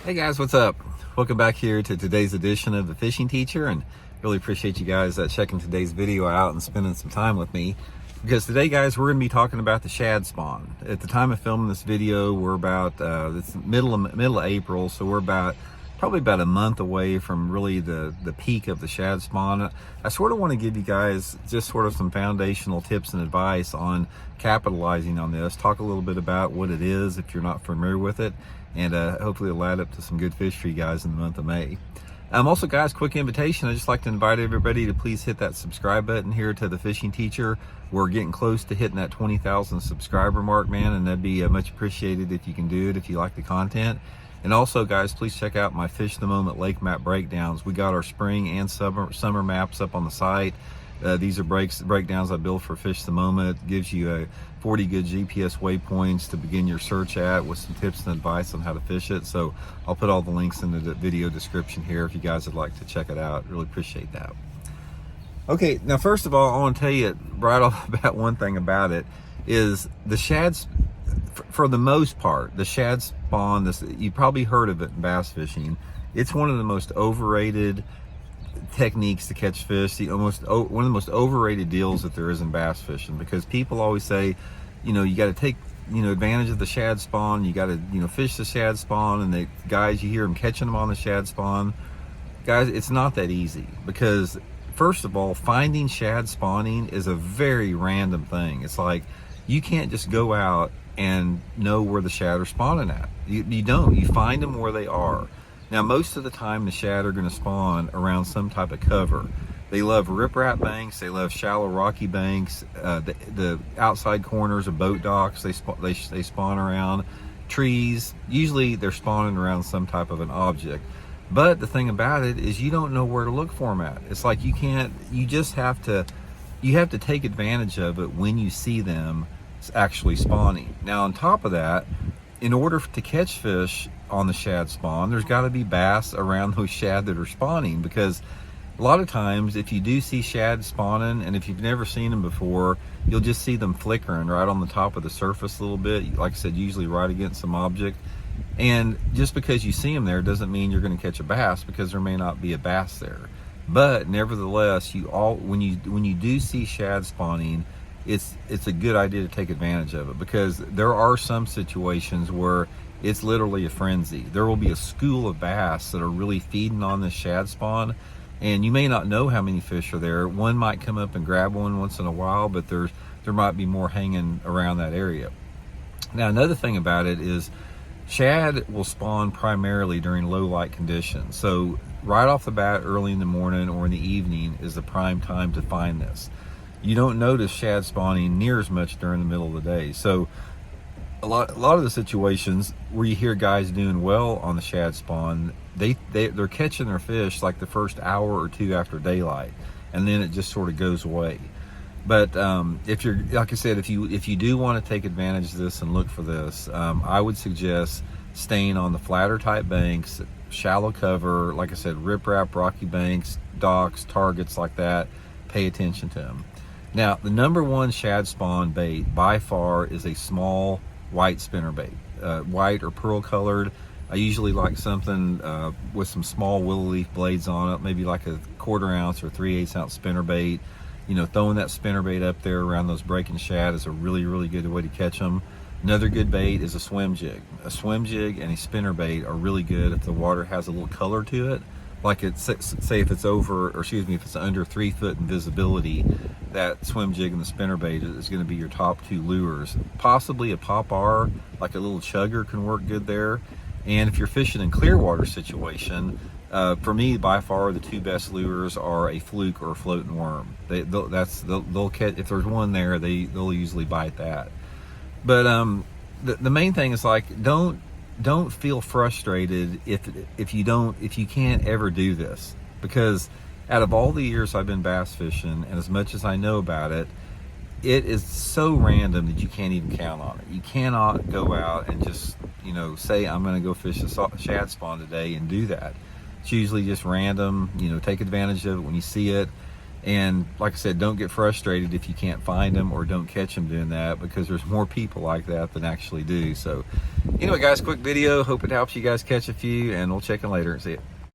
Hey guys, what's up? Welcome back here to today's edition of The Fishing Teacher, and really appreciate you guys checking today's video out and spending some time with me, because today, guys, we're going to be talking about the shad spawn. At the time of filming this video, we're about it's middle of April, so we're probably about a month away from really the peak of the shad spawn. I sort of want to give you guys just sort of some foundational tips and advice on capitalizing on this, talk a little bit about what it is if you're not familiar with it, and hopefully it'll add up to some good fish for you guys in the month of May. Also, guys, quick invitation. I'd just like to invite everybody to please hit that subscribe button here to The Fishing Teacher. We're getting close to hitting that 20,000 subscriber mark, man, and that'd be much appreciated if you can do it, if you like the content. And also, guys, please check out my Fish the Moment lake map breakdowns. We got our spring and summer maps up on the site. These are breakdowns I built for Fish the Moment. It gives you 40 good GPS waypoints to begin your search at, with some tips and advice on how to fish it. So I'll put all the links in the video description here if you guys would like to check it out. Really appreciate that. Okay, now first of all, I want to tell you right off the bat, one thing about it is the shads, for the most part, the shad spawn, you probably heard of it in bass fishing. It's one of the most overrated techniques to catch fish, one of the most overrated deals that there is in bass fishing, because people always say, you got to take advantage of the shad spawn, you got to fish the shad spawn, and the guys, you hear them catching them on the shad spawn. Guys, it's not that easy, because first of all, finding shad spawning is a very random thing. It's like you can't just go out and know where the shad are spawning at. You don't. You find them where they are. Now, most of the time, the shad are going to spawn around some type of cover. They love riprap banks. They love shallow rocky banks. The outside corners of boat docks, they spawn around trees. Usually, they're spawning around some type of an object. But the thing about it is, you don't know where to look for them at. It's like you have to take advantage of it when you see them actually spawning. Now, on top of that, in order to catch fish on the shad spawn, there's got to be bass around those shad that are spawning, because a lot of times if you do see shad spawning, and if you've never seen them before, you'll just see them flickering right on the top of the surface a little bit, like I said, usually right against some object. And just because you see them there doesn't mean you're going to catch a bass, because there may not be a bass there. But nevertheless, when you do see shad spawning, it's a good idea to take advantage of it, because there are some situations where it's literally a frenzy. There will be a school of bass that are really feeding on this shad spawn, and you may not know how many fish are there. One might come up and grab one once in a while, but there might be more hanging around that area. Now, another thing about it is shad will spawn primarily during low light conditions. So right off the bat, early in the morning or in the evening is the prime time to find this. You don't notice shad spawning near as much during the middle of the day. So a lot of the situations where you hear guys doing well on the shad spawn, they're catching their fish like the first hour or two after daylight, and then it just sort of goes away. But if you're, like I said, if you do want to take advantage of this and look for this, I would suggest staying on the flatter type banks, shallow cover, like I said, riprap, rocky banks, docks, targets like that. Pay attention to them. Now, the number one shad spawn bait by far is a small white spinnerbait, white or pearl colored. I usually like something with some small willow leaf blades on it, maybe like a 1/4 ounce or 3/8 ounce spinnerbait. Throwing that spinnerbait up there around those breaking shad is a really, really good way to catch them. Another good bait is a swim jig. A swim jig and a spinnerbait are really good if the water has a little color to it. Like say if it's if it's under 3 foot in visibility, that swim jig and the spinnerbait is going to be your top two lures. Possibly a pop-R, like a little chugger, can work good there. And if you're fishing in clear water situation, for me, by far the two best lures are a fluke or a floating worm. They'll catch, if there's one there, they'll usually bite that. But the main thing is, like, don't feel frustrated if you can't ever do this, because out of all the years I've been bass fishing, and as much as I know about it, it is so random that you can't even count on it. You cannot go out and just say I'm going to go fish a shad spawn today and do that. It's usually just random. Take advantage of it when you see it. And like I said, don't get frustrated if you can't find them or don't catch them doing that, because there's more people like that than actually do. So anyway, guys, quick video. Hope it helps you guys catch a few, and we'll check in later and see it.